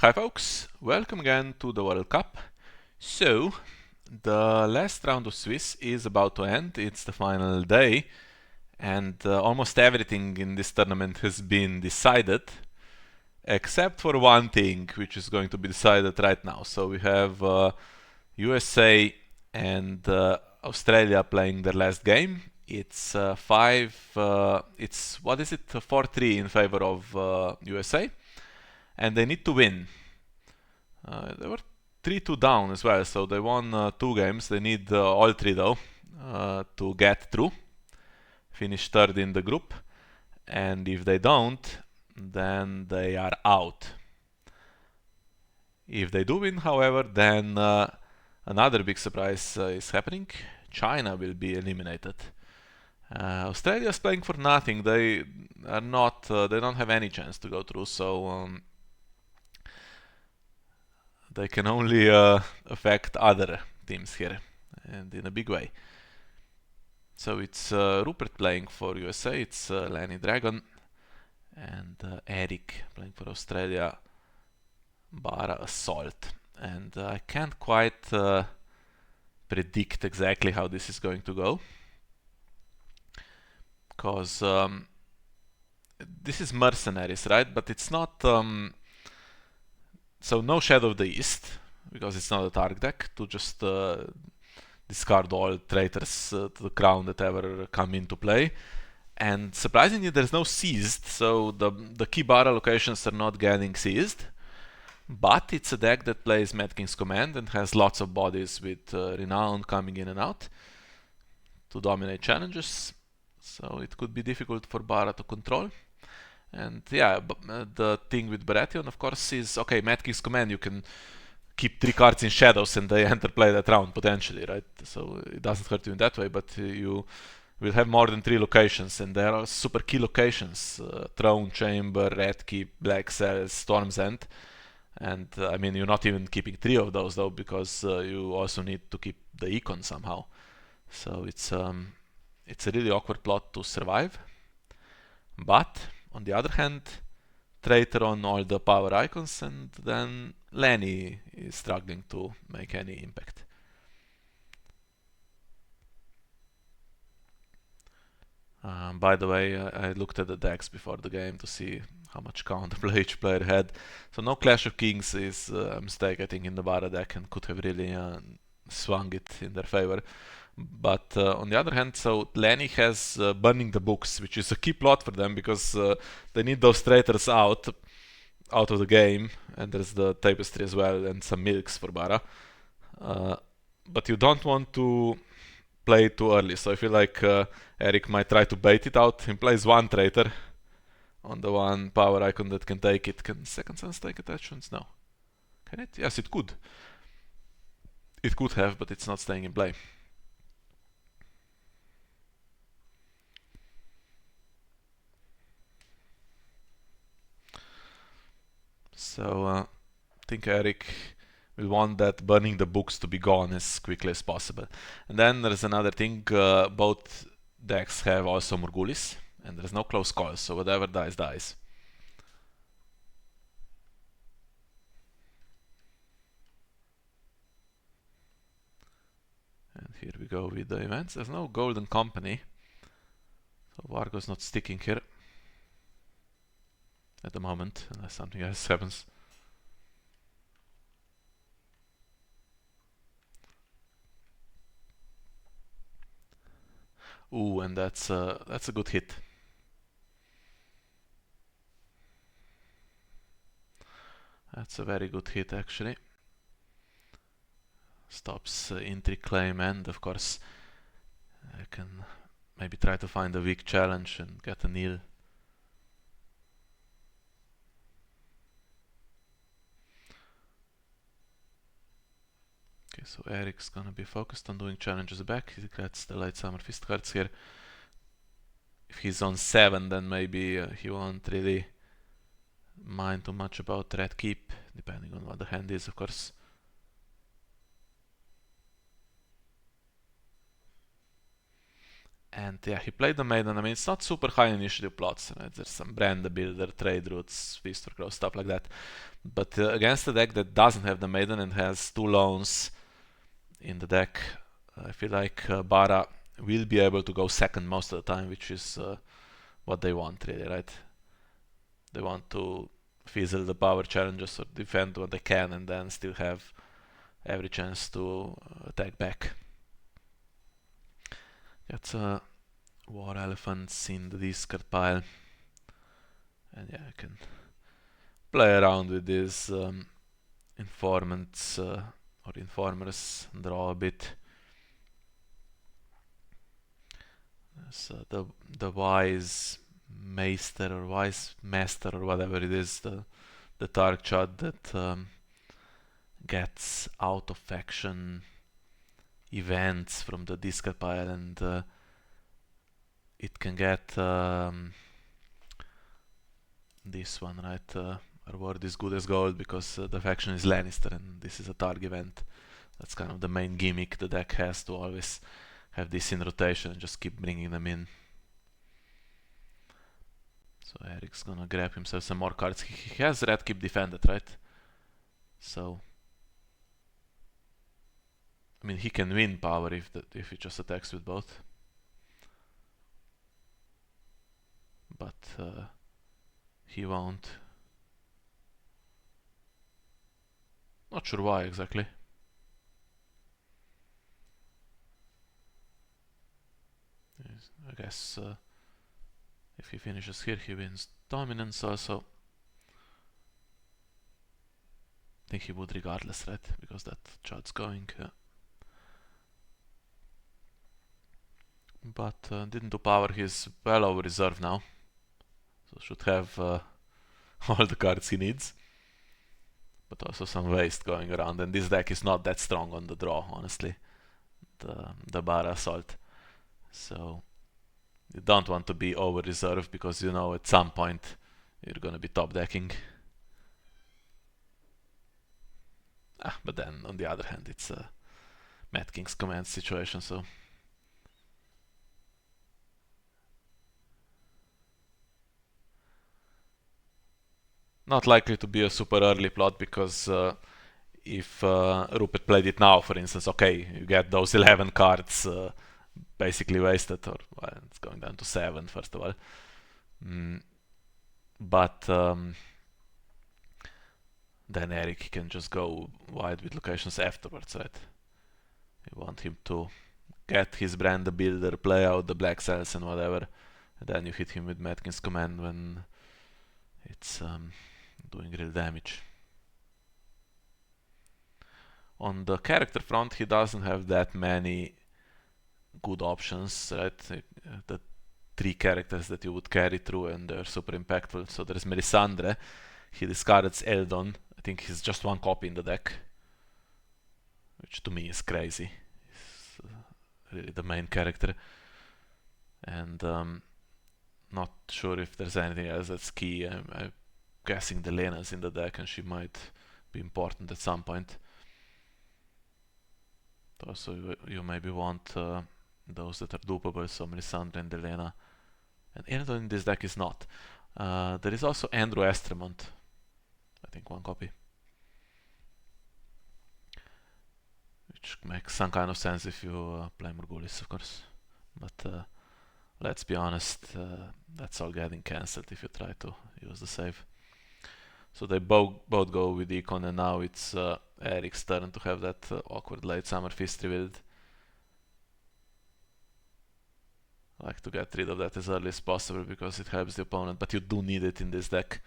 Hi folks, welcome again to the World Cup. So, the last round of Swiss is about to end, it's the final day, and almost everything in this tournament has been decided, except for one thing, which is going to be decided right now. So we have USA and Australia playing their last game. It's what is it, 4-3 in favor of USA, and they need to win. They were 3-2 down as well, so they won 2 games. They need all three though to get through, finish third in the group, and if they don't, then they are out. If they do win, however, then another big surprise is happening. China will be eliminated. Australia is playing for nothing. They are not. They don't have any chance to go through. So they can only affect other teams here, and in a big way. So it's Rupert playing for USA, it's Lanny Dragon, and Erik playing for Australia, Bara Assault. And I can't quite predict exactly how this is going to go, because this is mercenaries, right? But it's not. So no Shadow of the East, because it's not a target deck, to just discard all traitors to the crown that ever come into play. And surprisingly, there's no seized, so the key Bara locations are not getting seized. But it's a deck that plays Mad King's Command and has lots of bodies with Renown coming in and out to dominate challenges. So it could be difficult for Bara to control. And yeah, the thing with Baratheon, of course, is okay, Mad King's Command, you can keep 3 cards in shadows and they enter play that round potentially, right? So it doesn't hurt you in that way, but you will have more than 3 locations, and there are super key locations: Throne Chamber, Red Keep, Black Cells, Storm's End. And I mean, you're not even keeping 3 of those though, because you also need to keep the econ somehow. So it's a really awkward plot to survive. But on the other hand, traitor on all the power icons, and then Lenny is struggling to make any impact. By the way, I looked at the decks before the game to see how much counterplay each player had. So no Clash of Kings is a mistake, I think, in the Bara deck, and could have really swung it in their favor. But on the other hand, so Lenny has Burning the Books, which is a key plot for them, because they need those traitors out of the game, and there's the Tapestry as well, and some milks for Bara. But you don't want to play it too early, so I feel like Erik might try to bait it out. He plays 1 traitor on the 1 power icon that can take it. Can Second Sons take attachments? No. Can it? Yes, it could. It could have, but it's not staying in play. So I think Erik will want that Burning the Books to be gone as quickly as possible. And then there's another thing, both decks have also Morgulis, and there's no close calls, so whatever dies, dies. And here we go with the events. There's no Golden Company, so Vargo's not sticking here at the moment, unless something else happens. Ooh, and that's a good hit. That's a very good hit, actually. Stops Intrigue Claim, and of course I can maybe try to find a weak challenge and get a nil. Okay, so Erik's gonna be focused on doing challenges back. He gets the Light Summer Fist cards here. If he's on 7, then maybe he won't really mind too much about Red Keep, depending on what the hand is, of course. And yeah, he played the Maiden. I mean, it's not super high initiative plots, right? There's some Brand Builder, Trade Routes, Feast for Crows, stuff like that. But against a deck that doesn't have the Maiden and has 2 loans in the deck, I feel like Bara will be able to go second most of the time, which is what they want, really, right? They want to fizzle the power challenges or defend what they can and then still have every chance to attack back. Got War Elephants in the discard pile. And yeah, I can play around with these informants or informers, draw a bit. There's the wise maester or wise master or whatever it is, the Tark Chud that gets out of action events from the discard pile, and it can get this one, right? Reward is good as gold because the faction is Lannister and this is a Targ event. That's kind of the main gimmick the deck has, to always have this in rotation and just keep bringing them in. So Erik's gonna grab himself some more cards. He has Red Keep defended, right? So I mean, he can win power if he just attacks with both. But he won't. Not sure why exactly. I guess if he finishes here, he wins dominance also. I think he would regardless, right? Because that Chud's going. But didn't do power. He's well over reserve now. So should have all the cards he needs. But also some waste going around. And this deck is not that strong on the draw, honestly. The Bara Assault. So you don't want to be over reserve because you know at some point you're gonna be top decking. But then on the other hand, it's a Mad King's Command situation, so not likely to be a super early plot, because if Rupert played it now, for instance, okay, you get those 11 cards basically wasted, or well, it's going down to 7 first of all. But then Erik can just go wide with locations afterwards, right? You want him to get his Brand Builder, play out the Black Cells and whatever, and then you hit him with Mad King's Command when it's doing real damage. On the character front, he doesn't have that many good options, right? The 3 characters that you would carry through and they're super impactful. So there's Melisandre. He discards Eldon. I think he's just 1 copy in the deck, which to me is crazy. He's really the main character. And not sure if there's anything else that's key. I'm guessing the Lena's in the deck and she might be important at some point. Also, you maybe want those that are dupable, so Melisandre and Elena. And Eldon in this deck is not. There is also Andrew Estremont. I think 1 copy. Which makes some kind of sense if you play Morghulis, of course. But let's be honest, that's all getting cancelled if you try to use the save. So they both go with Econ, and now it's Erik's turn to have that awkward late summer fist revealed. I like to get rid of that as early as possible because it helps the opponent, but you do need it in this deck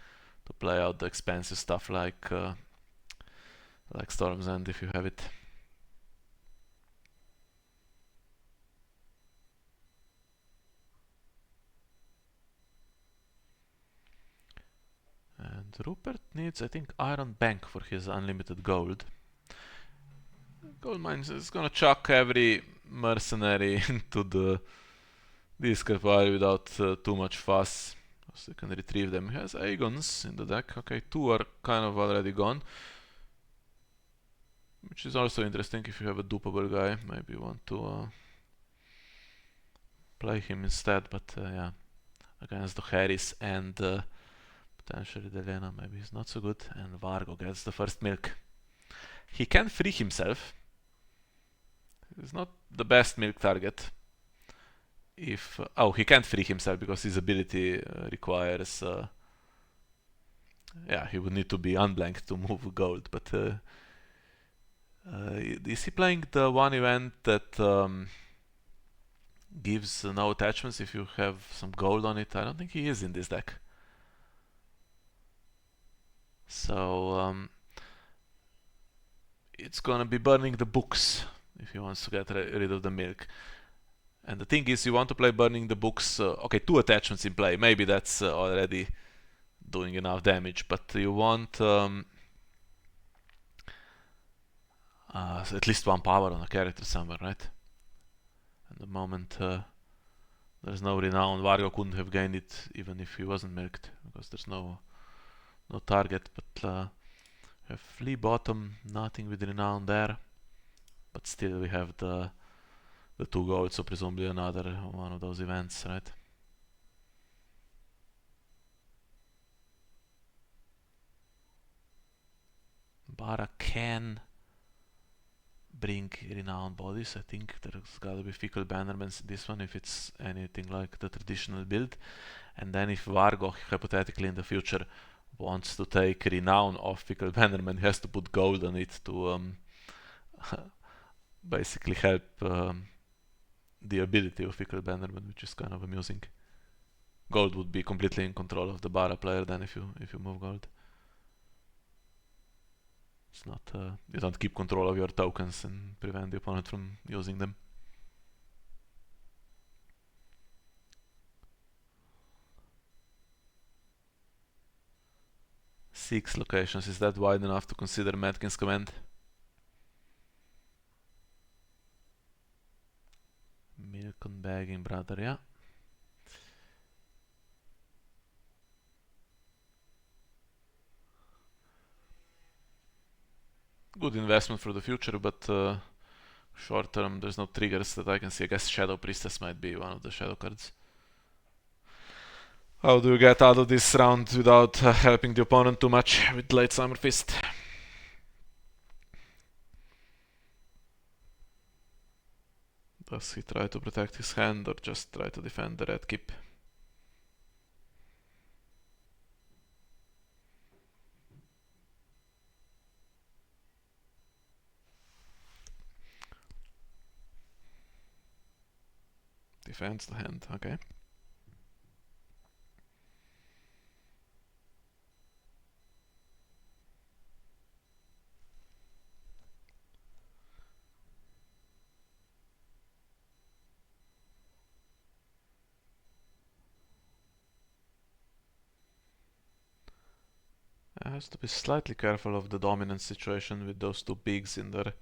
to play out the expensive stuff like Storm's End if you have it. And Rupert needs, I think, Iron Bank for his unlimited gold. Gold Mines is gonna chuck every mercenary into the discard pile without too much fuss, so you can retrieve them. He has Aegons in the deck. Okay, 2 are kind of already gone, which is also interesting if you have a dupable guy. Maybe you want to play him instead, but yeah, against the Harris and potentially Delena, maybe he's not so good. And Vargo gets the first milk. He can free himself. He's not the best milk target. If oh, he can't free himself because his ability requires yeah, he would need to be unblanked to move gold. But is he playing the one event that gives no attachments if you have some gold on it? I don't think he is in this deck. So it's gonna be burning the books if he wants to get rid of the milk. And the thing is, you want to play burning the books. Okay, 2 attachments in play. Maybe that's already doing enough damage, but you want at least 1 power on a character somewhere, right? At the moment there's no renown. Vargo couldn't have gained it even if he wasn't milked because there's no target. But we have flea bottom, nothing with renown there, but still we have the 2 gold, so presumably another one of those events, right? Bara can bring renowned bodies. I think there's gotta be fickle bannerments in this one if it's anything like the traditional build. And then if Vargo hypothetically in the future wants to take renown off fickle bannerman, he has to put gold on it to basically help the ability of fickle bannerman, which is kind of amusing. Gold would be completely in control of the Bara player then if you move gold. It's not you don't keep control of your tokens and prevent the opponent from using them. Six locations, is that wide enough to consider Madkin's command? Milk on bagging, brother, yeah. Good investment for the future, but short term there's no triggers that I can see. I guess Shadow Priestess might be one of the shadow cards. How do you get out of this round without helping the opponent too much with late Summer Fist? Does he try to protect his hand or just try to defend the red keep? Defends the hand, okay. Has to be slightly careful of the dominant situation with those 2 pigs in there.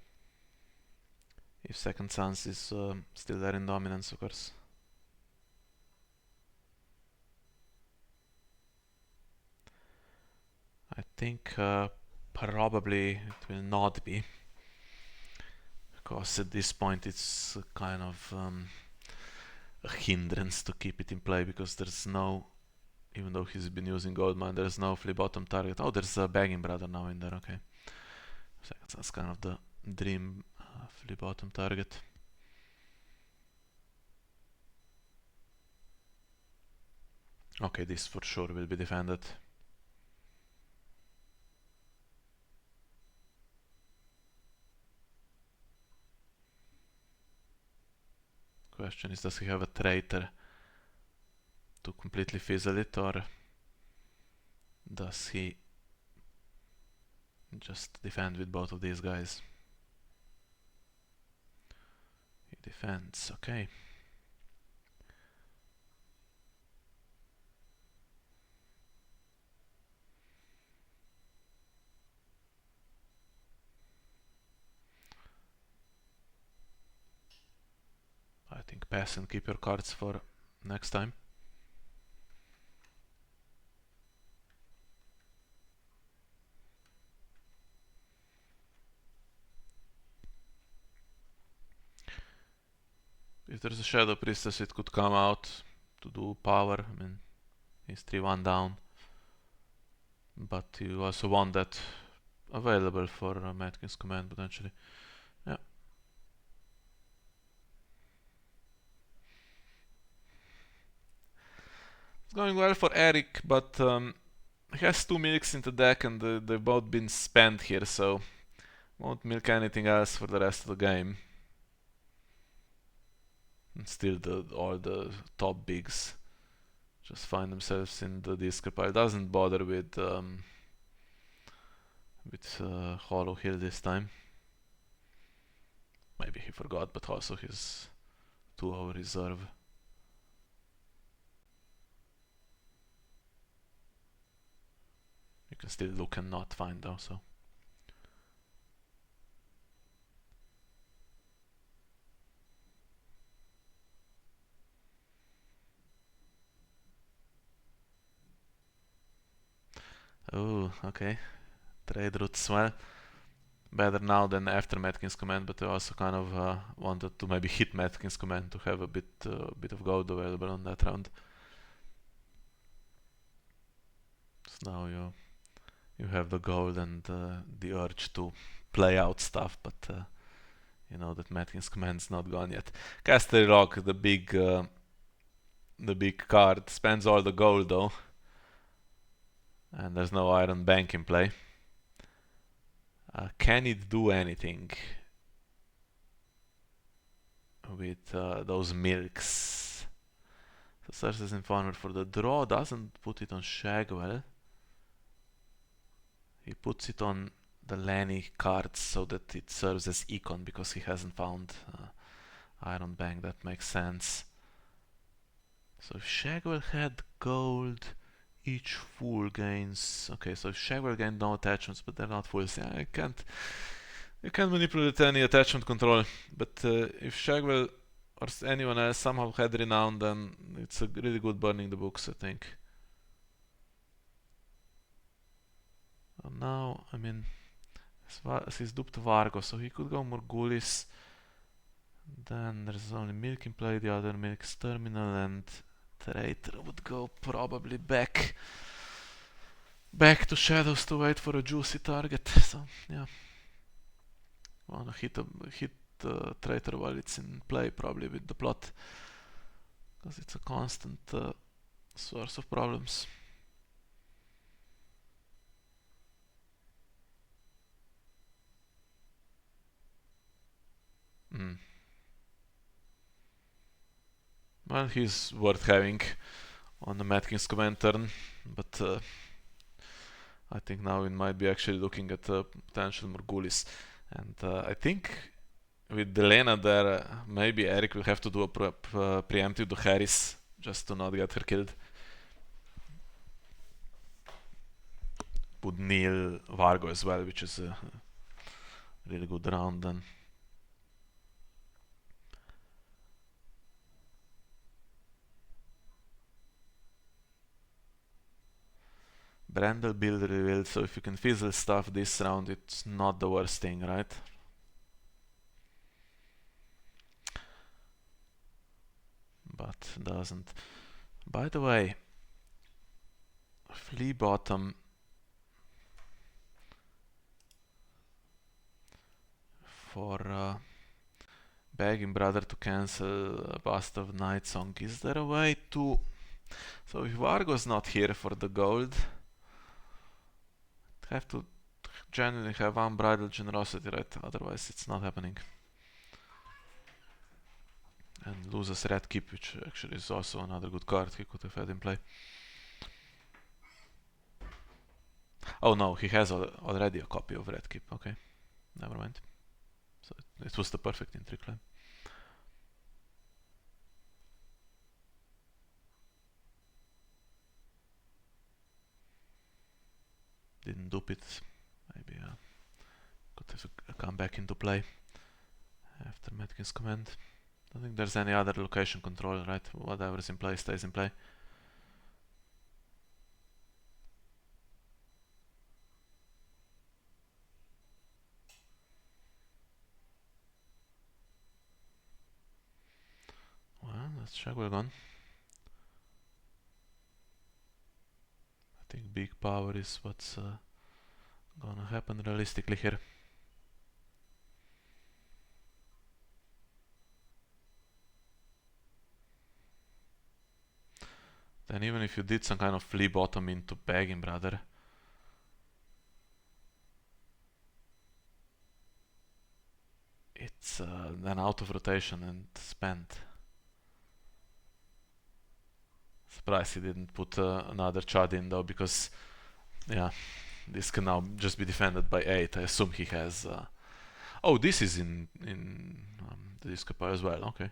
If Second Sons is still there in dominance, of course. I think probably it will not be, because at this point it's kind of a hindrance to keep it in play, because there's no, even though he's been using Goldmine, there's no flea bottom target. Oh, there's a Bagging Brother now in there, okay. So that's kind of the dream flea bottom target. Okay, this for sure will be defended. Question is, does he have a traitor to completely fizzle it, or does he just defend with both of these guys? He defends, okay. I think pass and keep your cards for next time. If there's a Shadow Priestess, it could come out to do power. I mean, he's 3-1 down. But you also want that available for Mad King's Command potentially. Yeah. It's going well for Erik, but he has 2 milks in the deck and they've both been spent here, so won't milk anything else for the rest of the game. And still all the top bigs just find themselves in the discard pile. Doesn't bother with Hollow Hill this time. Maybe he forgot, but also he's 2 over reserve. You can still look and not find though, so. Oh, okay. Trade routes, well, better now than after Mad King's Command, but I also kind of wanted to maybe hit Mad King's Command to have a bit of gold available on that round. So now you have the gold and the urge to play out stuff, but you know that Mad King's Command's not gone yet. Casterly Rock, the big card, spends all the gold though. And there's no Iron Bank in play. Can it do anything with those milks? So Cersei's Informer for the draw doesn't put it on Shagwell. He puts it on the Lanny cards so that it serves as econ because he hasn't found Iron Bank. That makes sense. So if Shagwell had gold, each fool gains. Okay, so if Shagwell gained no attachments, but they're not fools. Yeah, you can't manipulate any attachment control. But if Shagwell or anyone else somehow had Renown, then it's a really good burning the books, I think. And now, I mean, he's duped Vargo, so he could go Morgulis. Then there's only Milk in play, the other Milk's Terminal, and Traitor would go probably back to Shadows to wait for a juicy target. So yeah, wanna hit Traitor while it's in play, probably with the plot, because it's a constant source of problems. Well, he's worth having on the Mad King's Command turn, but I think now we might be actually looking at potential Morgulis. And I think with Delena there, maybe Erik will have to do a preemptive to Harris just to not get her killed. Would kneel Vargo as well, which is a really good round then. Brandel build revealed, so if you can fizzle stuff this round, it's not the worst thing, right? But doesn't. By the way, Flea Bottom for begging brother to cancel a Bust of Night Song. Is there a way to... So if Vargo's not here for the gold, have to genuinely have unbridled generosity, right? Otherwise it's not happening. And loses Red Keep, which actually is also another good card he could have had in play. Oh no, he has already a copy of Red Keep. Okay, never mind. So it was the perfect entry climb. Didn't dupe it. Maybe could have come back into play after Mad King's Command. I don't think there's any other location control, right? Whatever's in play stays in play. Let's check we're gone. I think big power is what's gonna happen realistically here. Then even if you did some kind of flea bottom into begging, brother, it's then out of rotation and spent. Surprised he didn't put another Chad in though, because yeah, this can now just be defended by 8. I assume he has... oh, this is in the Discopar as well, okay.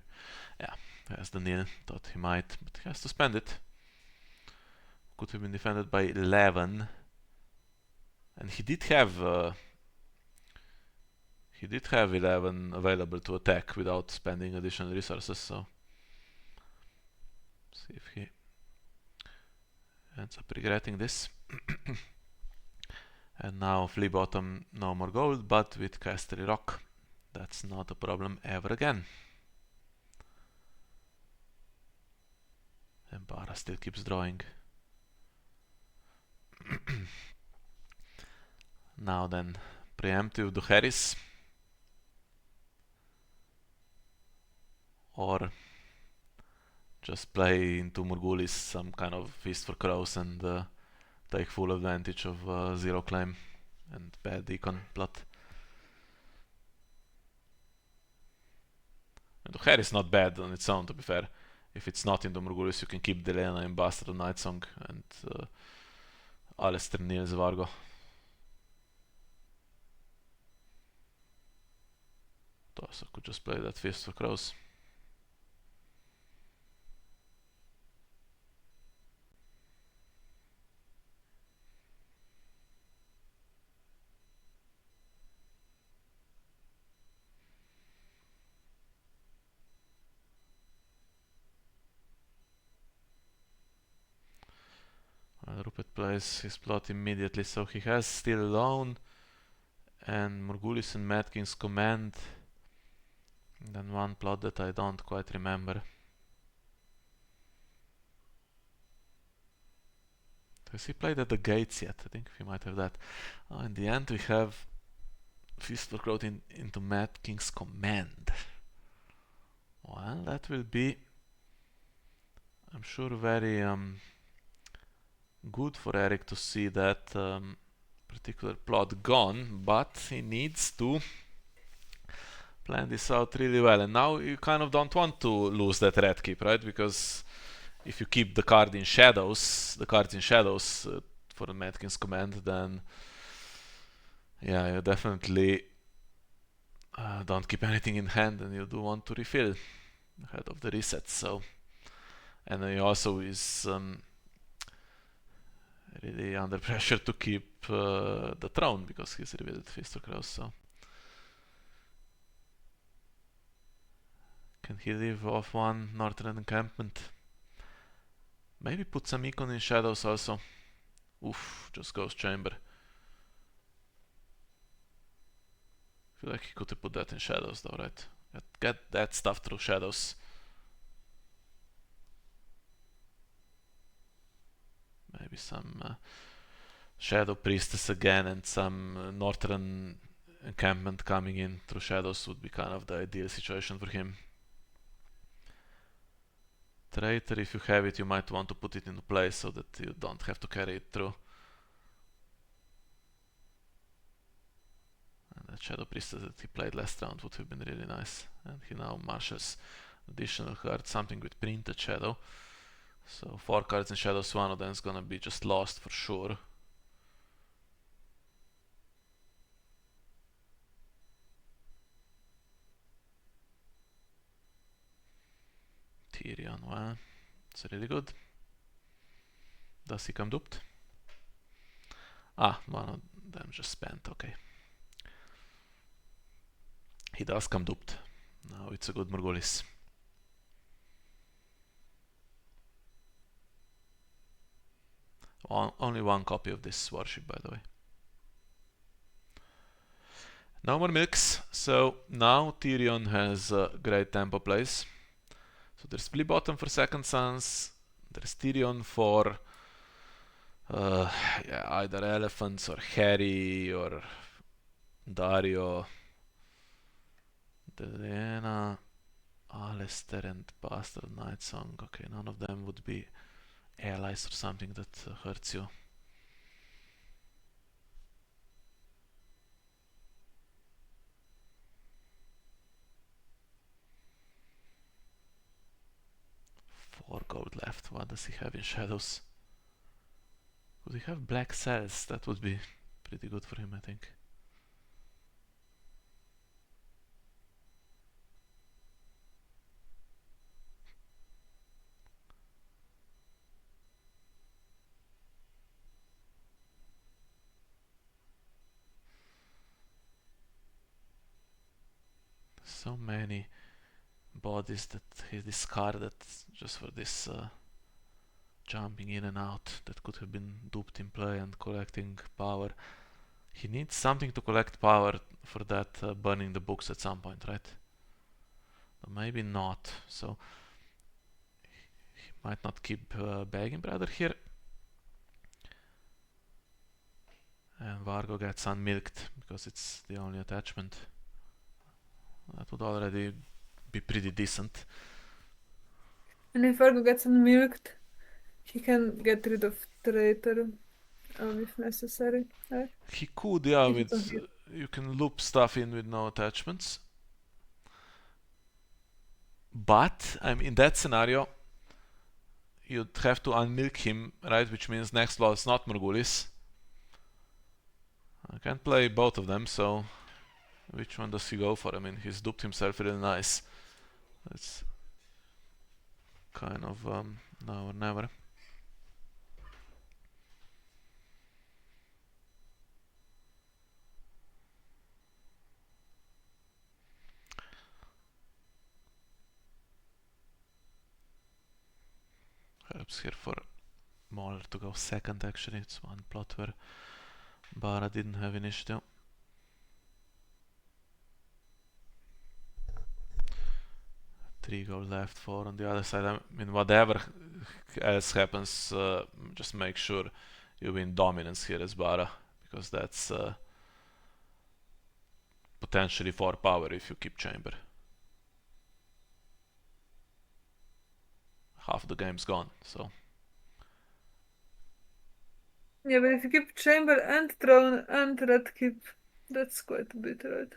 Yeah, has the nil, thought he might, but he has to spend it. Could have been defended by 11. And he did have 11 available to attack without spending additional resources, so see if he ends up regretting this. And now flea bottom, no more gold, but with Casterly Rock, that's not a problem ever again. And Bara still keeps drawing. Now then, preemptive Duheris, or just play into Morgulis some kind of Feast for Crows and take full advantage of zero claim and bad decon plot. And Duheris is not bad on its own, to be fair. If it's not into Morgulis, you can keep Delena in Bastard of Nightsong and Alistair Niels Vargo. Also could just play that Feast for Crows. Rupert plays his plot immediately, so he has Still Alone and Morgulis and Mad King's Command. And then one plot that I don't quite remember. Has he played at the gates yet? I think we might have that. In the end we have Feast for Crow into Mad King's Command. Well, that will be, I'm sure, very good for Erik to see that particular plot gone, but he needs to plan this out really well. And now you kind of don't want to lose that red keep, right? Because if you keep the cards in shadows for the Mad King's Command, then yeah, you definitely don't keep anything in hand, and you do want to refill ahead of the reset. So, and he also is really under pressure to keep the throne because he's revealed Feast for Crows. So can he leave off one northern encampment? Maybe put some econ in shadows also. Oof, just Ghost Chamber. I feel like he could have put that in shadows though, right? Get that stuff through shadows. Maybe some Shadow Priestess again and some northern encampment coming in through shadows would be kind of the ideal situation for him. Traitor, if you have it, you might want to put it into place so that you don't have to carry it through. And that Shadow Priestess that he played last round would have been really nice. And he now marshals additional cards, something with Printed Shadow. So 4 cards in shadows, one of them is gonna be just lost for sure. Tyrion, well, it's really good. Does he come duped? Ah, one of them just spent, okay. He does come duped. Now it's a good Morgulis. Only one copy of this warship, by the way. No more milks, so now Tyrion has great tempo plays. So there's Flea Bottom for Second Sons, there's Tyrion for yeah, either Elephants or Harry or Dario, Delena, Alistair and Bastard Nightsong. Okay, none of them would be allies or something that hurts you. Four gold left. What does he have in shadows? Could he have black cells? That would be pretty good for him, I think. So many bodies that he discarded just for this jumping in and out that could have been duped in play and collecting power. He needs something to collect power for that burning the books at some point, right? But maybe not. So he might not keep Begging Brother here. And Vargo gets unmilked because it's the only attachment. That would already be pretty decent. And if Vargo gets unmilked, he can get rid of Traitor if necessary, right? He could, yeah, If it's you can loop stuff in with no attachments. But, in that scenario, you'd have to unmilk him, right? Which means next law is not Morghulis. I can't play both of them, so which one does he go for? I mean, he's duped himself really nice. It's kind of now or never. Helps here for Mauler to go second, actually. It's one plot where Bara didn't have initiative. Three go left, four on the other side. I mean, whatever else happens, just make sure you win dominance here as Bara, because that's potentially 4 power if you keep Chamber. Half the game's gone, so. Yeah, but if you keep Chamber and Throne and Red Keep, that's quite a bit, right?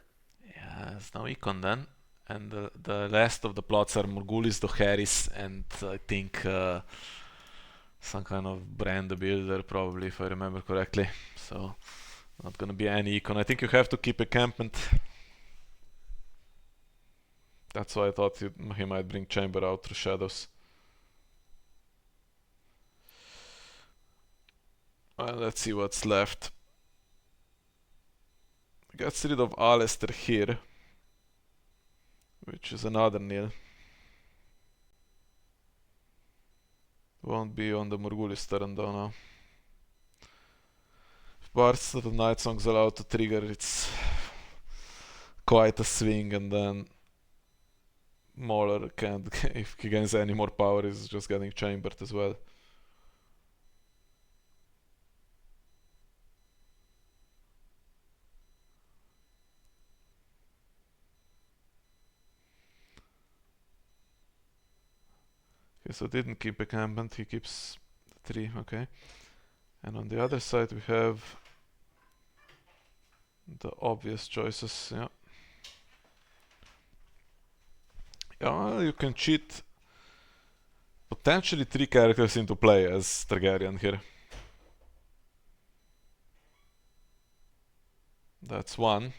Yeah, there's no econ then. And the rest of the plots are Morghulis, Dohaeris, and I think some kind of Brand the Builder, probably, if I remember correctly. So, not gonna be any econ. I think you have to keep encampment. That's why I thought he might bring Chamber out through Shadows. Well, let's see what's left. Gets rid of Alistair here, which is another nil. Won't be on the Morghulis turn though now. If Bastard of Nightsong's allowed to trigger, it's quite a swing, and then Mauler can't, if he gains any more power, he's just getting chambered as well. Okay, so didn't keep encampment, he keeps 3, okay. And on the other side we have the obvious choices, yeah. Yeah, you can cheat potentially 3 characters into play as Targaryen here. That's one.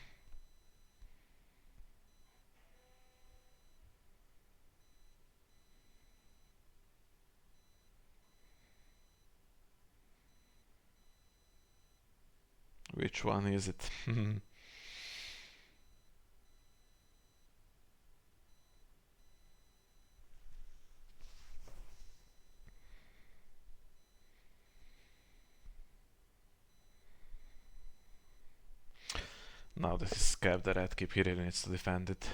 Which one is it? Now that he's scared the red keep, he really needs to defend it.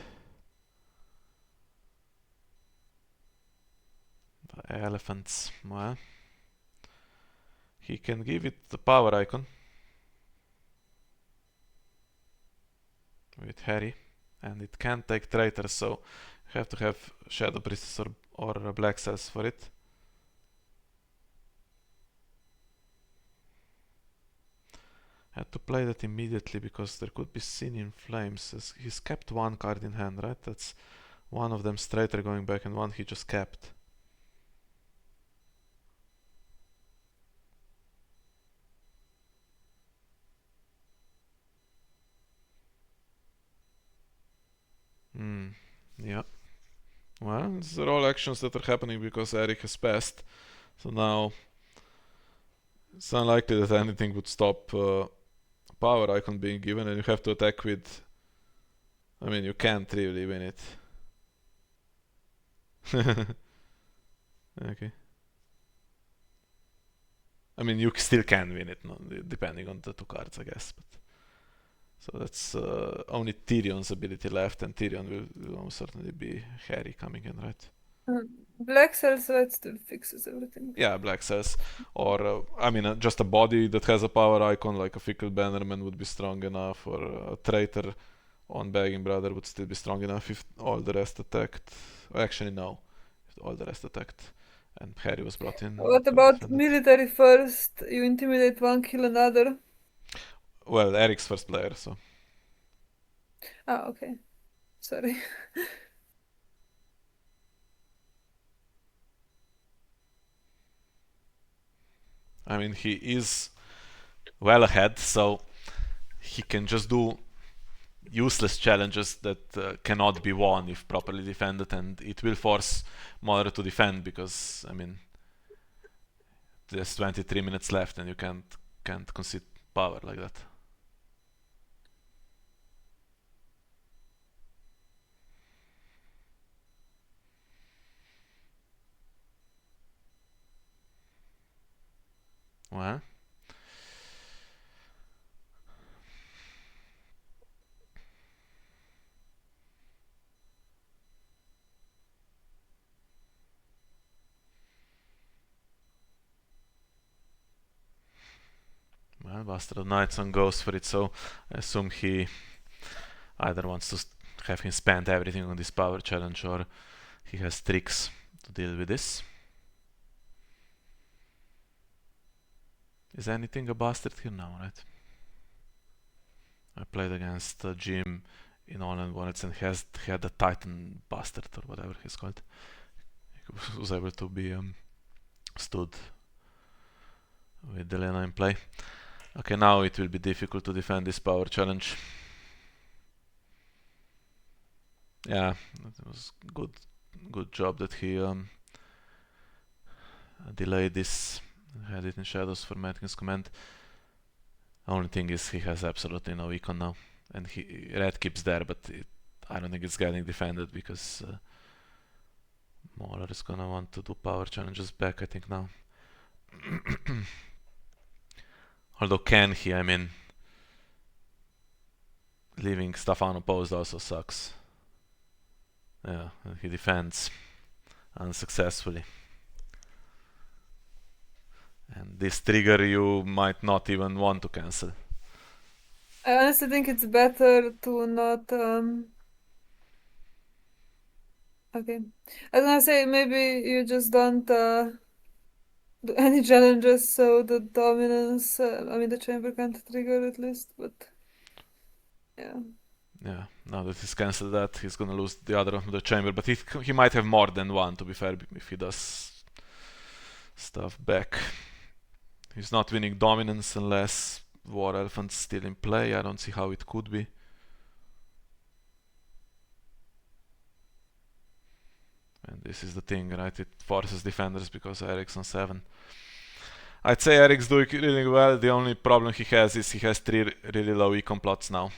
Elephants. Well, he can give it the power icon with Harry, and it can't take traitors, so you have to have Shadow Priestess or Black Cells for it. Had to play that immediately because there could be Sin in Flames. He's kept one card in hand, right? That's one of them straighter going back and one he just kept. Yeah. Well, these are all actions that are happening because Erik has passed. So now it's unlikely that anything would stop power icon being given, and you have to attack with... I mean, you can't really win it. Okay. I mean, you still can win it, no, depending on the two cards, I guess. But so that's only Tyrion's ability left, and Tyrion will almost certainly be Harry coming in, right? Black Cells, that still fixes everything. Yeah, Black Cells. Or, I mean, just a body that has a power icon, like a Fickle Bannerman would be strong enough, or a Traitor on Begging Brother would still be strong enough if all the rest attacked. Actually, no. If all the rest attacked and Harry was brought in. What about military first? You intimidate one, kill another. Well, Erik's first player, so. Ah, okay. Sorry. I mean, he is well ahead, so he can just do useless challenges that cannot be won if properly defended, and it will force Mother to defend because, I mean, there's 23 minutes left and you can't concede power like that. Well, Bastard of Nightson goes for it, so I assume he either wants to have him spend everything on this power challenge or he has tricks to deal with this. Is anything a bastard here? No, right? I played against Jim in online Worlds and he had a Titan bastard or whatever he's called. He was able to be stood with Delena in play. Okay, now it will be difficult to defend this power challenge. Yeah, it was good job that he delayed this, had it in shadows for Madkins command. Only thing is he has absolutely no econ now, and red keeps there, but I don't think it's getting defended because Mauler is gonna want to do power challenges back, I think, now. Although can he, I mean, leaving stuff unopposed also sucks. Yeah, and he defends unsuccessfully. And this trigger you might not even want to cancel. I honestly think it's better to not okay. I was gonna say maybe you just don't do any challenges so the dominance I mean the chamber can't trigger at least, but yeah. Yeah, now that he's cancelled that, he's gonna lose the other the chamber, but he might have more than one, to be fair, if he does stuff back. He's not winning dominance unless War Elephant's still in play. I don't see how it could be. And this is the thing, right? It forces defenders because Erik's on 7. I'd say Erik's doing really well. The only problem he has is he has 3 really low econ plots now.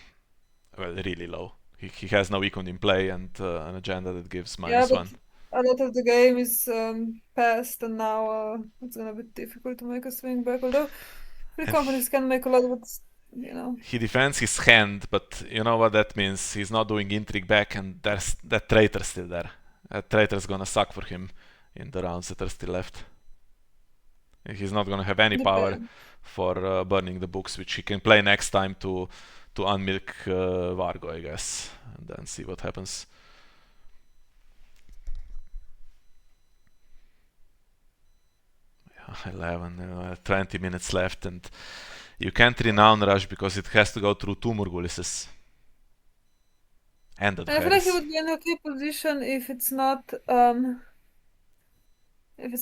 Well, really low. He has no econ in play and an agenda that gives -1. A lot of the game is past, and now it's gonna be difficult to make a swing back. Although free companies can make a lot, but you know. He defends his hand, but you know what that means. He's not doing intrigue back, and there's that traitor still there. That traitor's gonna suck for him in the rounds that are still left. He's not gonna have any power Depends. for burning the books, which he can play next time to unmilk Vargo, I guess, and then see what happens. Yeah, 11, 20 minutes left, and you can't renown rush because it has to go through 2 Morgulises. And the I feel like he Harris. would be in okay position if it's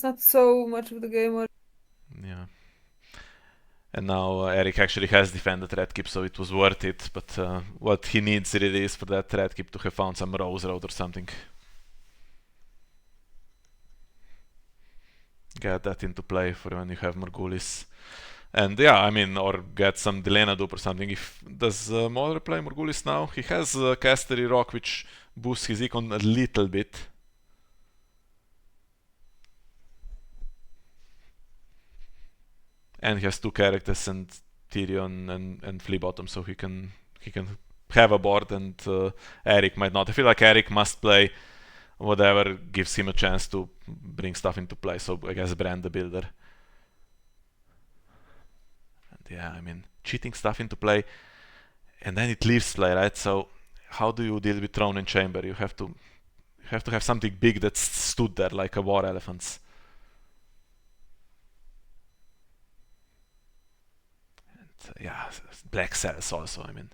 not so much of the game or Yeah. And now Erik actually has defended Red Keep, so it was worth it. But what he needs really is for that Red Keep to have found some Rose Road or something. Get that into play for when you have Morgulis. And yeah, I mean, or get some Delena dupe or something. If does Mother play Morgulis now? He has Castery Rock, which boosts his econ a little bit. And he has 2 characters and Tyrion and Flea Bottom, so he can have a board, and Erik might not. I feel like Erik must play whatever gives him a chance to bring stuff into play. So I guess Brand the Builder. And yeah, I mean, cheating stuff into play, and then it leaves play, right? So how do you deal with Throne and Chamber? You have to have something big that stood there like a War Elephants. Yeah, Black Cells also. I mean,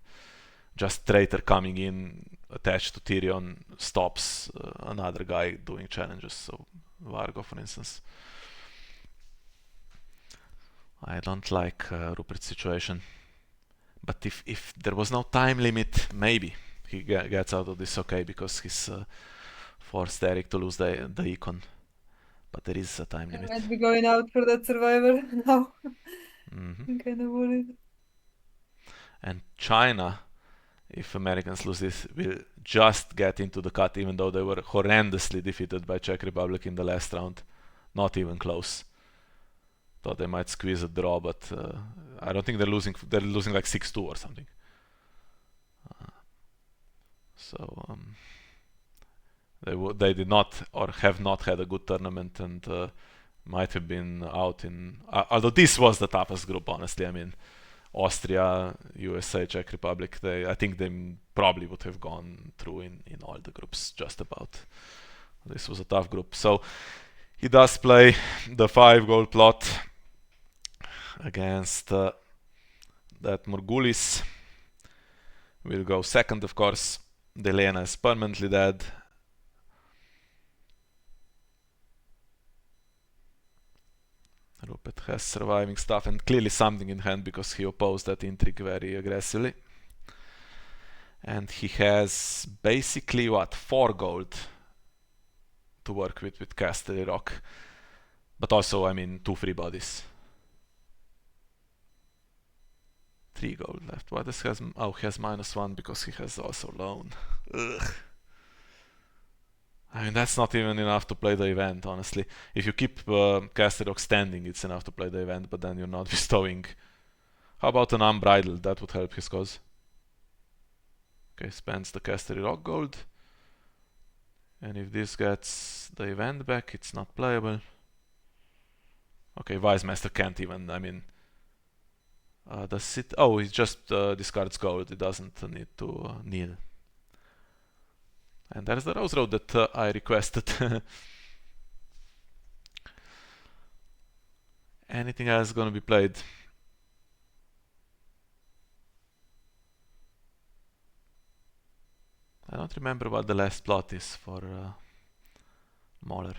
just Traitor coming in attached to Tyrion stops another guy doing challenges. So Vargo, for instance. I don't like Rupert's situation. But if there was no time limit, maybe he gets out of this okay, because he's forced Erik to lose the econ. But there is a time I limit. might be going out for that survivor now. Mm-hmm. I'm kind of worried. And China, if Americans lose this, will just get into the cut, even though they were horrendously defeated by Czech Republic in the last round. Not even close. Thought they might squeeze a draw, but I don't think they're losing. They're losing like 6-2 or something. So they did not or have not had a good tournament, and might have been out in. Although this was the toughest group, honestly. I mean, Austria, USA, Czech Republic. I think they probably would have gone through in all the groups, just about. This was a tough group. So he does play the 5 gold plot against that Morgulis. Will go second, of course. Delena is permanently dead. Rupert has surviving stuff and clearly something in hand, because he opposed that intrigue very aggressively. And he has basically, 4 gold to work with Castery Rock. But also, I mean, 2 free bodies. 3 gold left. What does he has? Oh, he has -1 because he has also loan. Ugh. I mean, that's not even enough to play the event, honestly. If you keep Castery Rock standing, it's enough to play the event, but then you're not bestowing. How about an Unbridled? That would help his cause. Okay, spends the Castery Rock gold. And if this gets the event back, it's not playable. Okay, Wise Master can't even, I mean... does it... Oh, it just discards gold. It doesn't need to kneel. And there's the Rose Road that I requested. Anything else gonna be played? I don't remember what the last plot is for Mauler.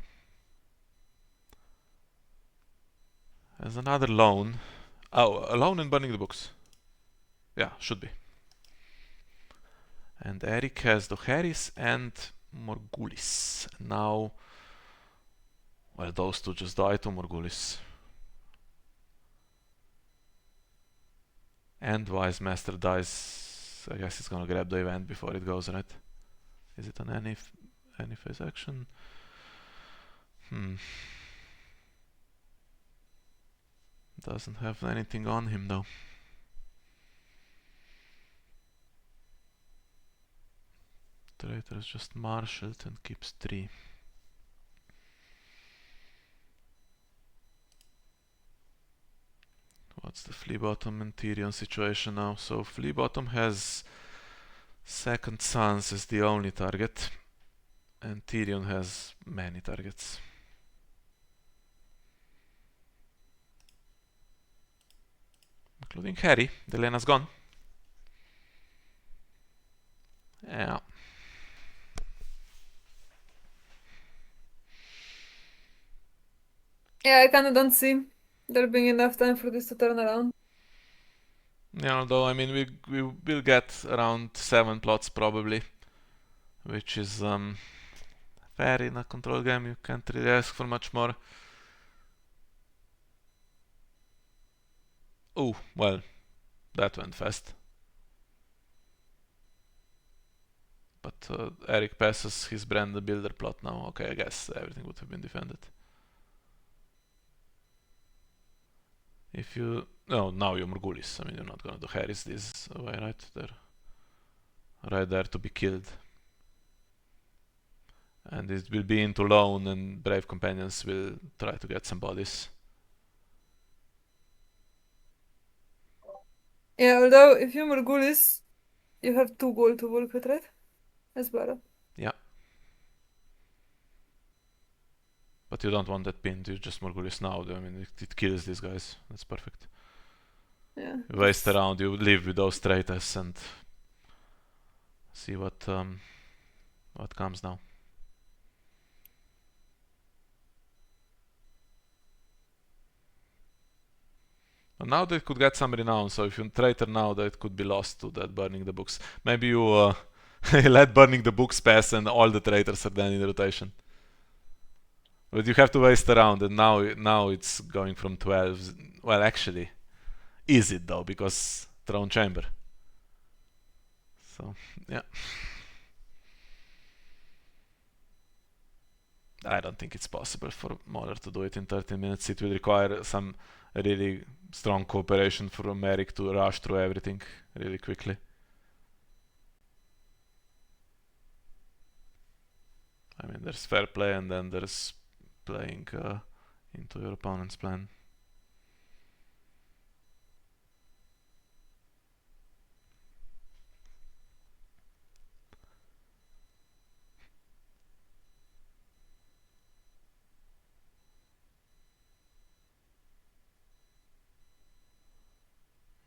There's another loan. Oh, a loan and burning the books. Yeah, should be. And Erik has the Harris and Morgulis. Now, well, those two just die to Morgulis. And Wise Master dies. I guess it's gonna grab the event before it goes, right? Is it an any phase action? Doesn't have anything on him though. Traitor is just marshaled and keeps 3. What's the Flea Bottom and Tyrion situation now? So Flea Bottom has second sons as the only target, and Tyrion has many targets. Including Harry. Delena's gone. Yeah. Yeah, I kinda don't see there being enough time for this to turn around. Yeah, although I mean we will get around 7 plots probably, which is fair in a control game. You can't really ask for much more. Oh, well, that went fast. But Erik passes his Brand the Builder plot now. Okay, I guess everything would have been defended. If you... No, now you're Morgulis. I mean, you're not gonna do Harris this way, right? They're right there to be killed. And it will be into Lone, and Brave Companions will try to get some bodies. Yeah, although if you're Morgulis, you have 2 gold to work with, right? As well. Yeah. But you don't want that pinned, you just Morgulis now. I mean, it kills these guys. That's perfect. Yeah. You waste around, you live with those traitors and see what comes now. And now they could get some renown, so if you traitor now, that could be lost to that Burning the Books. Maybe you let Burning the Books pass and all the traitors are then in rotation. But you have to waste around, and now it's going from 12. Well, actually, is it though? Because Throne Chamber. So, yeah. I don't think it's possible for Mauler to do it in 13 minutes. It will require some really strong cooperation from Erik to rush through everything really quickly. I mean, there's fair play and then there's playing into your opponent's plan.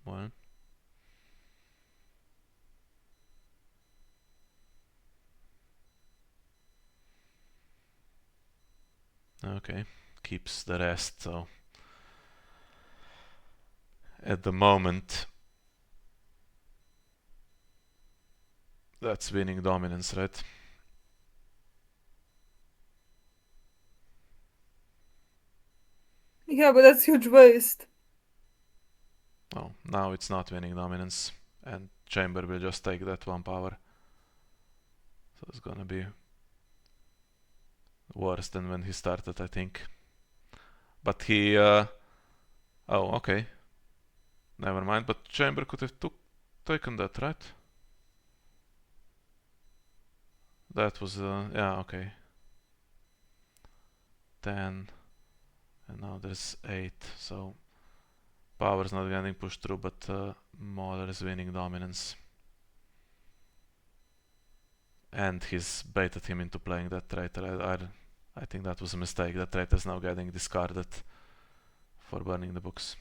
Well, okay, keeps the rest, so at the moment that's winning dominance, right? Yeah, but that's huge waste. Oh, now it's not winning dominance, and Chamber will just take that 1 power. So it's gonna be worse than when he started, I think. But he... oh, okay. Never mind, but Chamber could have taken that, right? That was... yeah, okay. 10. And now there's 8, so... Power's not getting pushed through, but Mauler is winning dominance. And he's baited him into playing that traitor. I think that was a mistake. That traitor's now getting discarded for Burning the Books.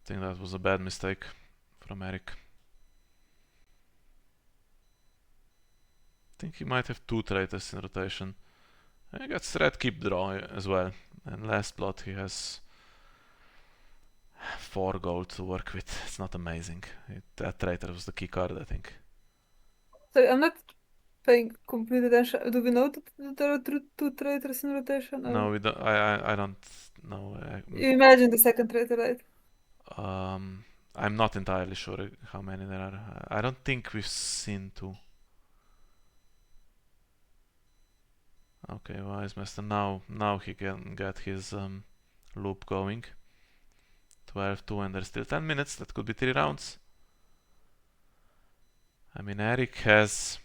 I think that was a bad mistake from Erik. I think he might have 2 traitors in rotation. He gets red keep draw as well. And last plot he has 4 gold to work with. It's not amazing. That traitor was the key card, I think. Sorry, I'm not paying complete attention. Do we know that there are 2 traitors in rotation? Or... No, we don't. I don't know. You imagine the second traitor, right? I'm not entirely sure how many there are. I don't think we've seen 2. Okay, Wise Master. Now he can get his loop going. 12-2, and there's still 10 minutes. That could be 3 rounds. I mean, Erik has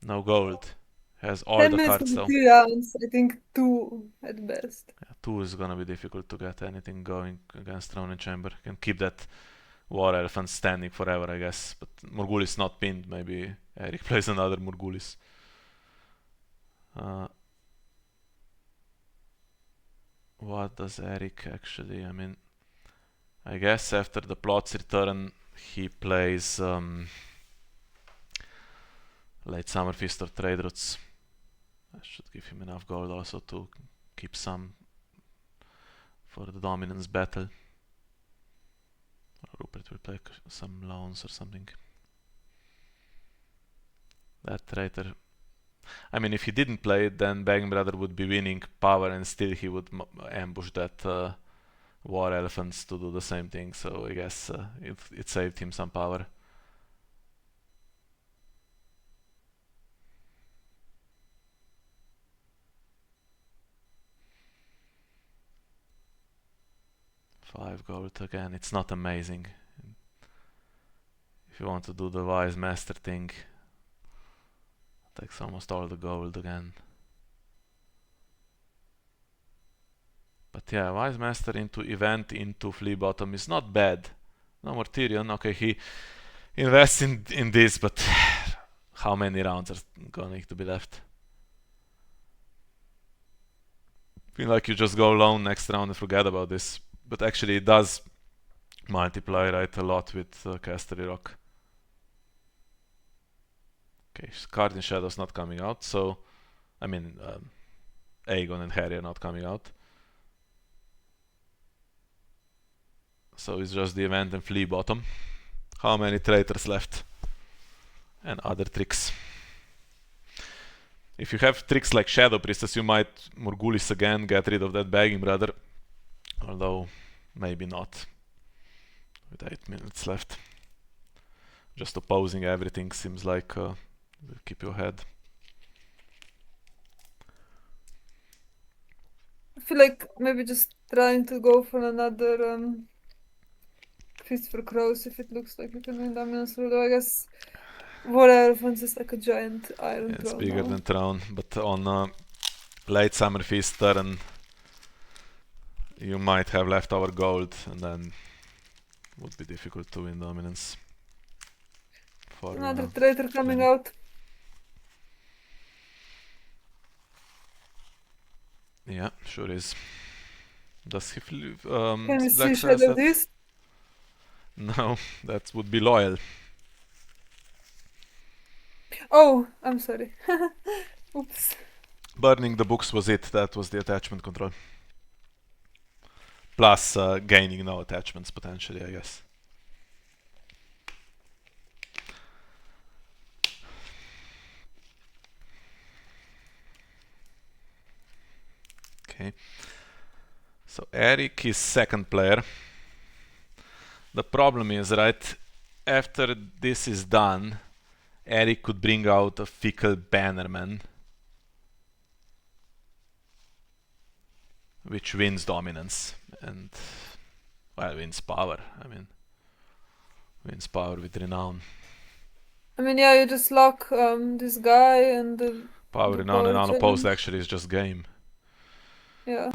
no gold. Has all 10 the minutes cards for though. 3 rounds. I think 2 at best. Yeah, 2 is gonna be difficult to get anything going against Throne and Chamber. You can keep that War Elephant standing forever, I guess. But Morgulis not pinned. Maybe Erik plays another Morgulis. What does Erik actually? I mean, I guess after the plot's return, he plays Late Summer Feast or Trade Routes. I should give him enough gold also to keep some for the dominance battle. Rupert will play some loans or something. That traitor. I mean, if he didn't play it, then Begging Brother would be winning power and still he would ambush that War Elephants to do the same thing. So I guess it saved him some power. Five gold again. It's not amazing. If you want to do the Wise Master thing, it takes almost all the gold again. But yeah, Wise Master into Event into Flea Bottom is not bad. No more Tyrion. Okay, he invests in this, but how many rounds are going to be left? Feel like you just go alone next round and forget about this. But actually it does multiply, right, a lot with Casterly Rock. Okay, Card in Shadow's not coming out, so I mean Aegon and Harry are not coming out. So it's just the Event and Flea Bottom. How many traitors left? And other tricks. If you have tricks like Shadow Priestess, you might Morgulis again, get rid of that Begging Brother. Although, maybe not. With 8 minutes left. Just opposing everything seems like will keep you ahead. I feel like maybe just trying to go for another Feast for Crows if it looks like we can win dominance. Although I guess War Elephants is like a giant iron It's throne bigger now. than Throne, but on Late Summer Feast turn you might have leftover gold and then would be difficult to win dominance. For Another traitor coming out. Yeah, sure is. Does he Can we see Black Shadow Sunset? this? No, that would be loyal. Oh, I'm sorry. Oops. Burning the books was it, that was the attachment control. Plus gaining no attachments potentially, I guess. Okay. So Erik is second player. The problem is, right, after this is done, Erik could bring out a Fickle Bannerman, which wins dominance and, well, wins power. I mean, wins power with renown. I mean, yeah, you just lock this guy and the Power, the renown, and power unopposed challenge. actually is just game. Yeah.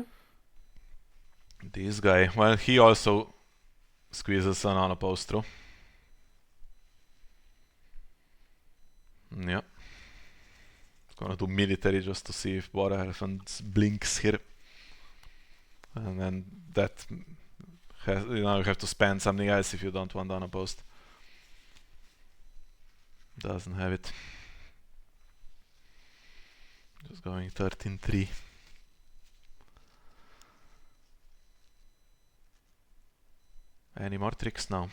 This guy, well, he also squeezes an unopposed through. Yeah. Gonna do military just to see if War Elephant blinks here. And then that has, you know, you have to spend something else if you don't want unopposed. Doesn't have it. Just going 13-3. Any more tricks? No.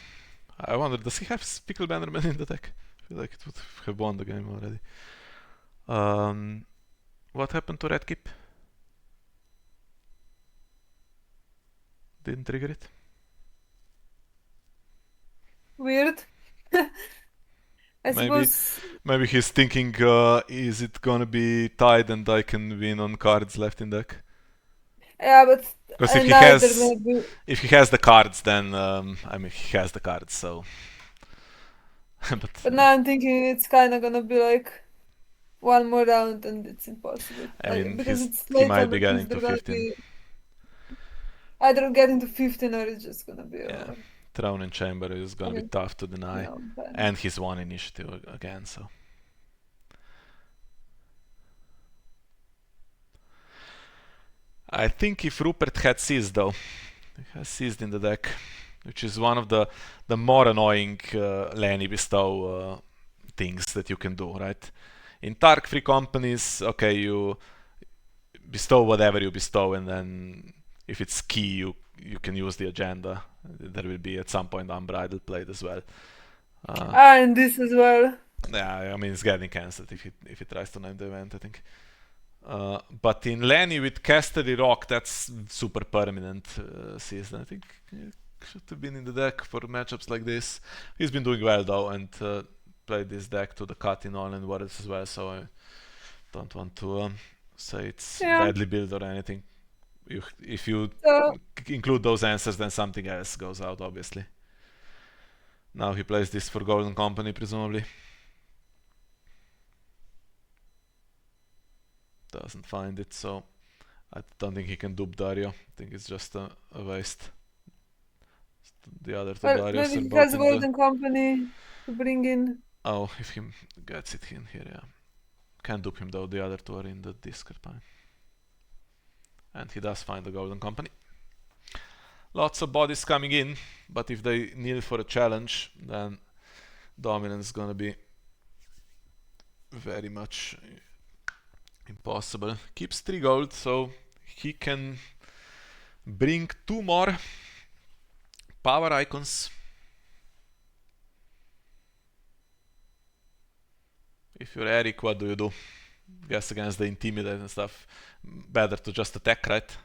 I wonder, does he have Fickle Bannerman in the deck? I feel like it would have won the game already. What happened to Red Keep? Didn't trigger it? Weird. I suppose. Maybe he's thinking, is it gonna be tied and I can win on cards left in deck? Yeah, but Because if he has the cards, then I mean he has the cards, so But now I'm thinking it's kind of gonna be like one more round and it's impossible. I mean, Because it's he late might on be the getting piece, to they're gonna 15. be either getting to 15 or it's just gonna be Yeah, over. Throne and Chamber is I gonna be mean, tough to deny, no, but and he's won initiative again. So I think if Rupert had seized though, he has seized in the deck, which is one of the more annoying Lanny bestow things that you can do, right? In Tark free companies, okay, you bestow whatever you bestow, and then if it's key, you can use the agenda. There will be at some point unbridled played as well. and this as well. Yeah, I mean it's getting cancelled if he tries to name the event, I think. But in Lenny with Casterly Rock, that's super permanent season. I think he should have been in the deck for matchups like this. He's been doing well though, and played this deck to the cut in all and Warriors as well. So I don't want to say it's Yeah. badly built or anything. If you So include those answers, then something else goes out, obviously. Now he plays this for Golden Company, presumably. Doesn't find it, so I don't think he can dupe Dario. I think it's just a waste. The other two well, Darios maybe are he both has in the... Golden Company to bring in. Oh, if he gets it in here, yeah. Can't dupe him though, the other two are in the discard pile. And he does find the Golden Company. Lots of bodies coming in, but if they kneel for a challenge, then dominance is gonna be very much impossible. Keeps 3 gold, so he can bring 2 more power icons. If you're Erik, what do you do? Guess against the Intimidate and stuff. Better to just attack, right?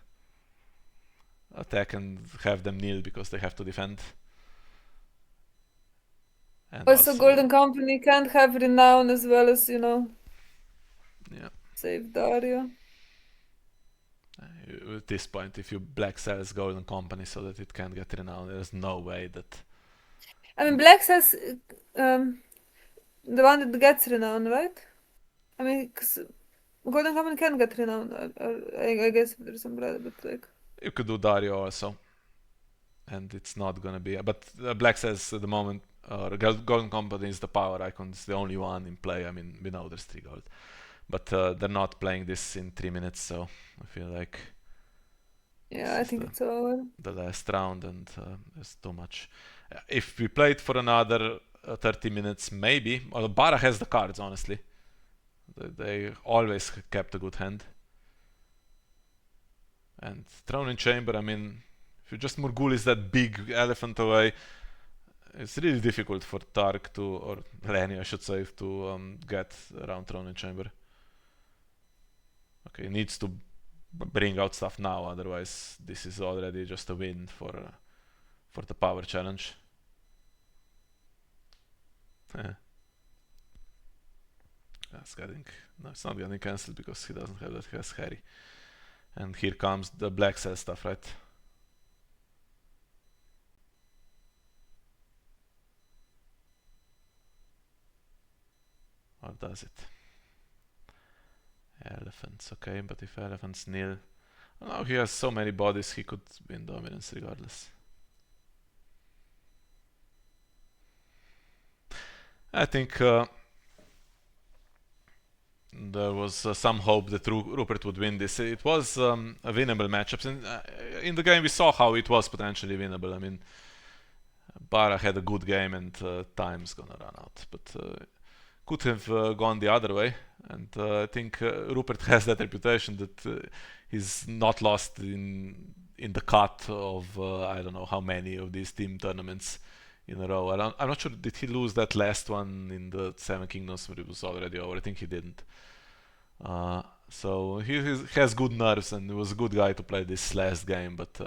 Attack and have them kneel because they have to defend. And Also, Golden Company can't have renown as well as, yeah. save Dario. At this point, if you black sells Golden Company so that it can't get renowned, there's no way that... I mean, Black says the one that gets renown, right? I mean, 'cause Golden Company can get renowned, I guess, if there's some blood, but like... You could do Dario also. And it's not gonna be... But Black says at the moment, Golden Company is the power icon, it's the only one in play. I mean, we know there's 3 gold. But they're not playing this in 3 minutes, so I feel like... Yeah, I think it's over. The last round, and there's too much. If we played for another 30 minutes, maybe. Well, Bara has the cards, honestly. They always kept a good hand. And Throne and Chamber, I mean, if you just Murgulis that big elephant away, it's really difficult for Tark to, or Lenny I should say, to get around Throne and Chamber. Okay, he needs to bring out stuff now, otherwise this is already just a win for the power challenge. No, it's not getting cancelled because he doesn't have that, he has Harry. And here comes the black cell stuff, right? Or does it? Elephants, okay, but if elephants kneel... Oh, he has so many bodies, he could win dominance regardless. I think there was some hope that Rupert would win this. It was a winnable matchup. And in the game we saw how it was potentially winnable. I mean, Bara had a good game and time's gonna run out. But could have gone the other way. And I think Rupert has that reputation that he's not lost in the cut of I don't know how many of these team tournaments in a row. I'm not sure, did he lose that last one in the Seven Kingdoms where it was already over? I think he didn't. So he has good nerves and he was a good guy to play this last game, but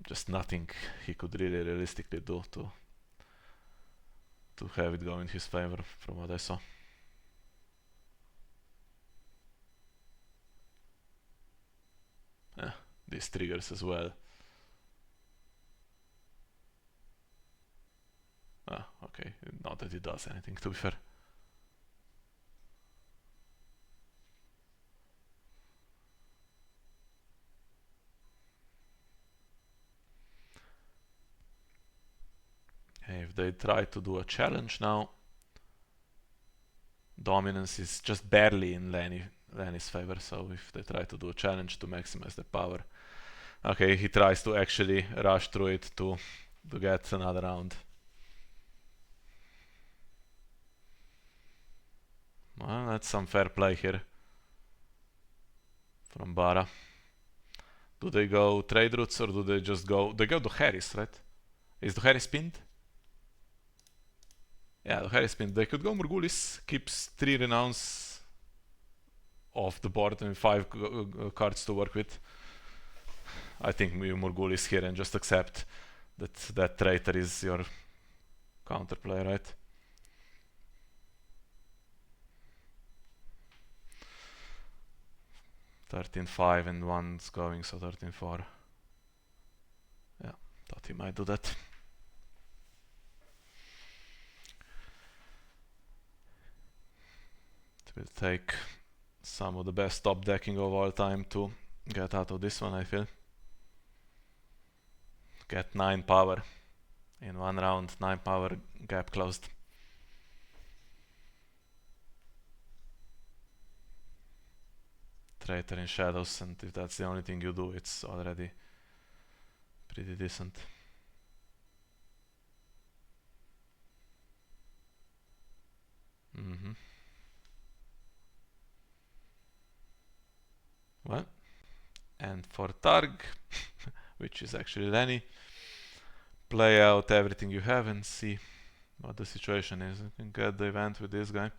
just nothing he could really realistically do to have it go in his favor from what I saw. Yeah, these triggers as well. Okay, not that that it does anything, to be fair. If they try to do a challenge now, dominance is just barely in Lanny's favor, so if they try to do a challenge to maximize the power. Okay, he tries to actually rush through it to get another round. Well, that's some fair play here from Bara. Do they go trade routes or do they just go... They go to Harris, right? Is the Harris pinned? Yeah, the Harris pinned. They could go Morgulis, keeps 3 renowns off the board and 5 cards to work with. I think we Morgulis here and just accept that that traitor is your counterplay, right? $13.5 and one's going, so $13.4. Yeah, thought he might do that. It will take some of the best top decking of all time to get out of this one, I feel. Get 9 power in 1 round, 9 power, gap closed. Traitor in shadows, and if that's the only thing you do, it's already pretty decent. Well, and for Targ, which is actually Lenny, play out everything you have and see what the situation is. You can get the event with this guy.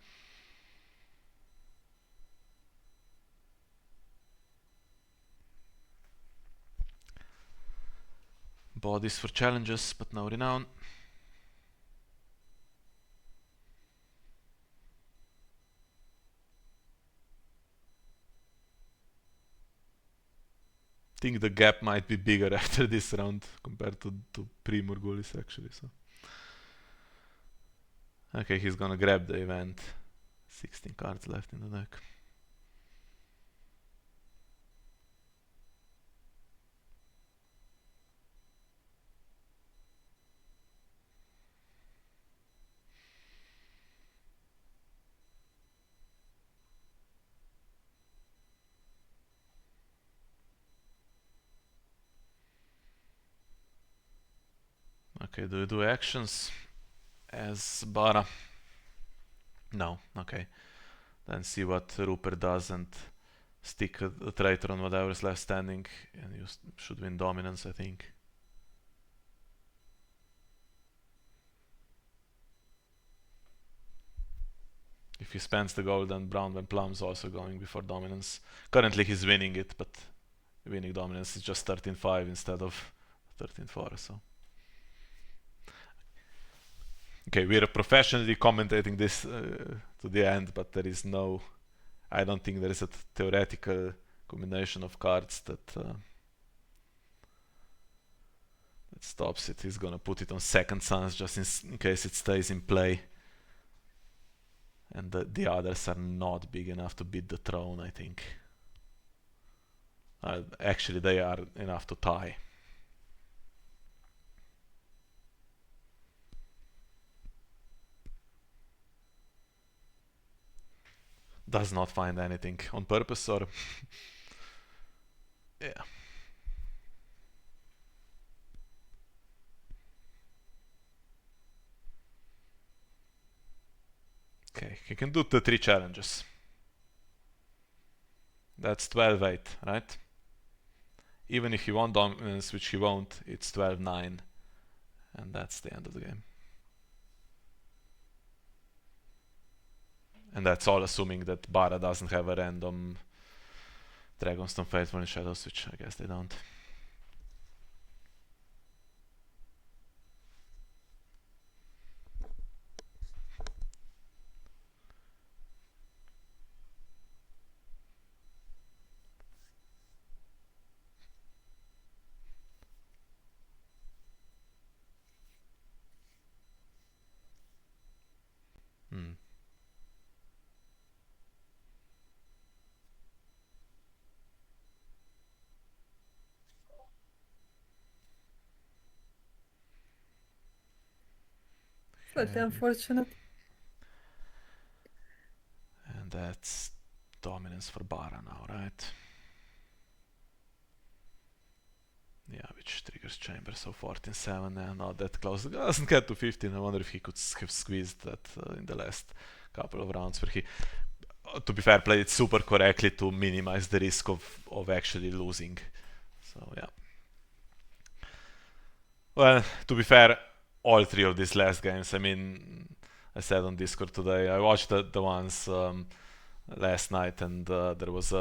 Bodies for challenges, but no renown. I think the gap might be bigger after this round compared to pre-Morgulis actually. So okay, he's gonna grab the event. 16 cards left in the deck. Okay, do we do actions as Bara? No, okay. Then see what Rupert does and stick a traitor on whatever is left standing, and you should win dominance, I think. If he spends the gold, then Brown and Plum's also going before dominance. Currently he's winning it, but winning dominance is just 13.5 instead of 13.4, so... Okay, we're professionally commentating this to the end, but there is no... I don't think there is a theoretical combination of cards that stops it. He's gonna put it on second suns just in case it stays in play. And the others are not big enough to beat the throne, I think. Actually, they are enough to tie. Does not find anything on purpose, or... yeah. Okay, he can do the 3 challenges. That's 12-8, right? Even if he won dominance, which he won't, it's 12-9. And that's the end of the game. And that's all assuming that Bara doesn't have a random Dragonstone Faithful in Shadows, which I guess they don't. But unfortunate. And that's dominance for Bara now, right? Yeah, which triggers chamber, so 14-7, and not that close. It doesn't get to 15. I wonder if he could have squeezed that in the last couple of rounds where he, to be fair, played it super correctly to minimize the risk of actually losing. So yeah. Well, to be fair, all three of these last games, I mean, I said on Discord today, I watched the ones last night, and there was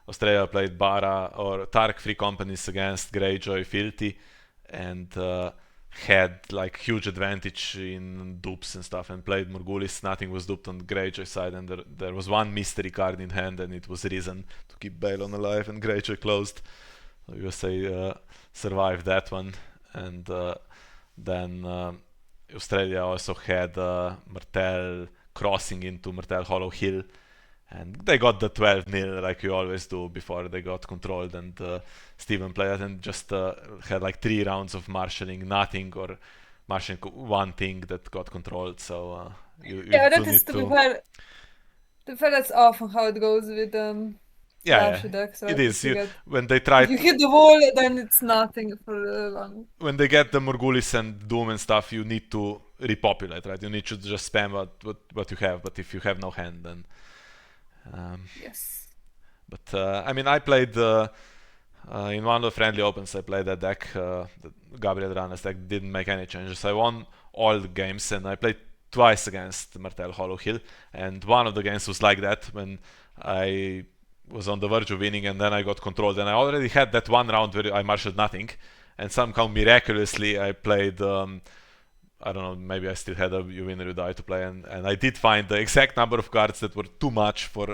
Australia played Bara or Tark Free Companies against Greyjoy Filthy, and had like huge advantage in dupes and stuff, and played Morgulis. Nothing was duped on Greyjoy side, and there was one mystery card in hand, and it was Risen to keep Balon alive, and Greyjoy closed. So USA survived that one, and then Australia also had Martell crossing into Martell Hollow Hill, and they got the 12-0 like you always do before they got controlled, and Steven played and just had like 3 rounds of marshalling nothing, or marshalling one thing that got controlled, so you That do is need to to... be fair. To be fair, that's often how it goes with Yeah, flashy decks, it right? is. If you When they try if you hit the wall, then it's nothing for long. when they get the Morgulis and Doom and stuff, you need to repopulate, right? You need to just spam what you have, but if you have no hand, then Yes. but I mean, I played in one of the friendly opens. I played that deck, the Gabriel Ranas deck. Didn't make any changes. I won all the games, and I played twice against Martell Hollow Hill. And one of the games was like that, when I was on the verge of winning, and then I got controlled. And I already had that one round where I marshaled nothing, and somehow miraculously I played. I don't know, maybe I still had a You Win or You Die to play, and I did find the exact number of cards that were too much for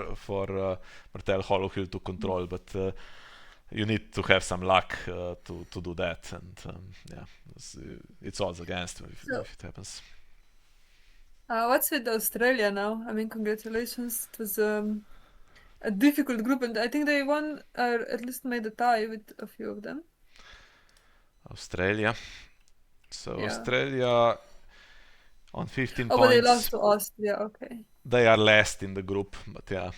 Martell Hollow Hill to control, but you need to have some luck to do that, and yeah, it's odds against if it happens. What's with Australia now? I mean, congratulations. It was a difficult group, and I think they won, or at least made a tie with a few of them. Australia. So Yeah. Australia on 15 Oh, but they points. lost to Austria. Okay. They are last in the group, but yeah.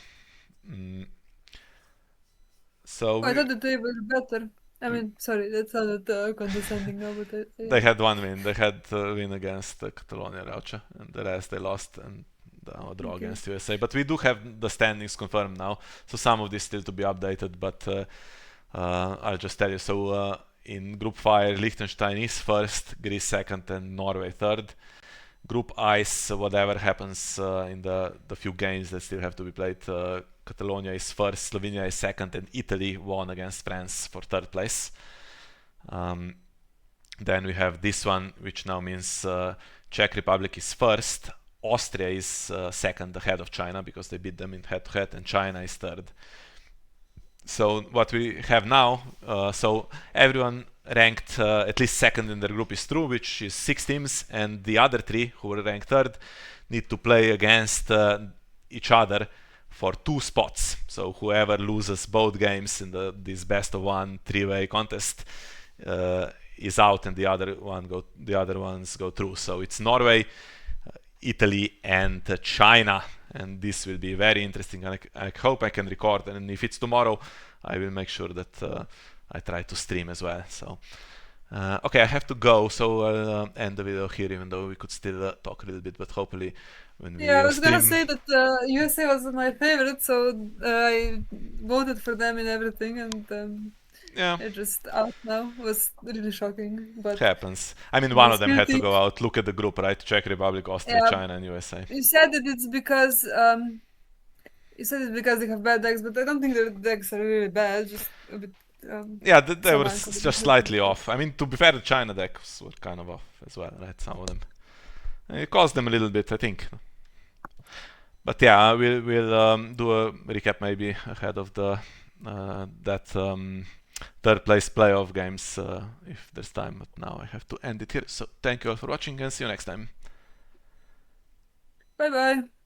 So I thought that they were better. I mean, sorry, that sounded condescending now, but they had one win. They had a win against Catalonia Raucha, and the rest they lost, and a draw Okay. against USA. But we do have the standings confirmed now, so some of this still to be updated, but I'll just tell you. So in Group 5, Liechtenstein is first, Greece second, and Norway third. Group Ice, whatever happens in the few games that still have to be played, Catalonia is first, Slovenia is second, and Italy won against France for third place. Then we have this one, which now means Czech Republic is first, Austria is second ahead of China because they beat them in head-to-head, and China is third. So what we have now, so everyone ranked at least second in their group is through, which is 6 teams, and the other 3 who were ranked third need to play against each other for 2 spots. So whoever loses both games in this best of 1 3-way contest is out, and the other ones go through. So it's Norway, Italy, and China, and this will be very interesting. And I hope I can record, and if it's tomorrow, I will make sure that I try to stream as well. So okay, I have to go, so I'll end the video here, even though we could still talk a little bit, but hopefully when we Yeah, I was gonna stream... say that USA was my favorite, so I voted for them in everything, and Yeah, they're just out now. It was really shocking, it but happens. I mean, it one of was them had to guilty. go out. Look at the group, right? Czech Republic, Austria, Yeah, China, and USA. you said that it's because you said it's because they have bad decks, but I don't think their decks are really bad. Just a bit Yeah, they some were uncommon. just slightly off. I mean, to be fair, the China decks were kind of off as well, right? Some of them. It cost them a little bit, I think. But yeah, we'll do a recap maybe ahead of the that third place playoff games if there's time. But now I have to end it here. So thank you all for watching, and see you next time. Bye bye.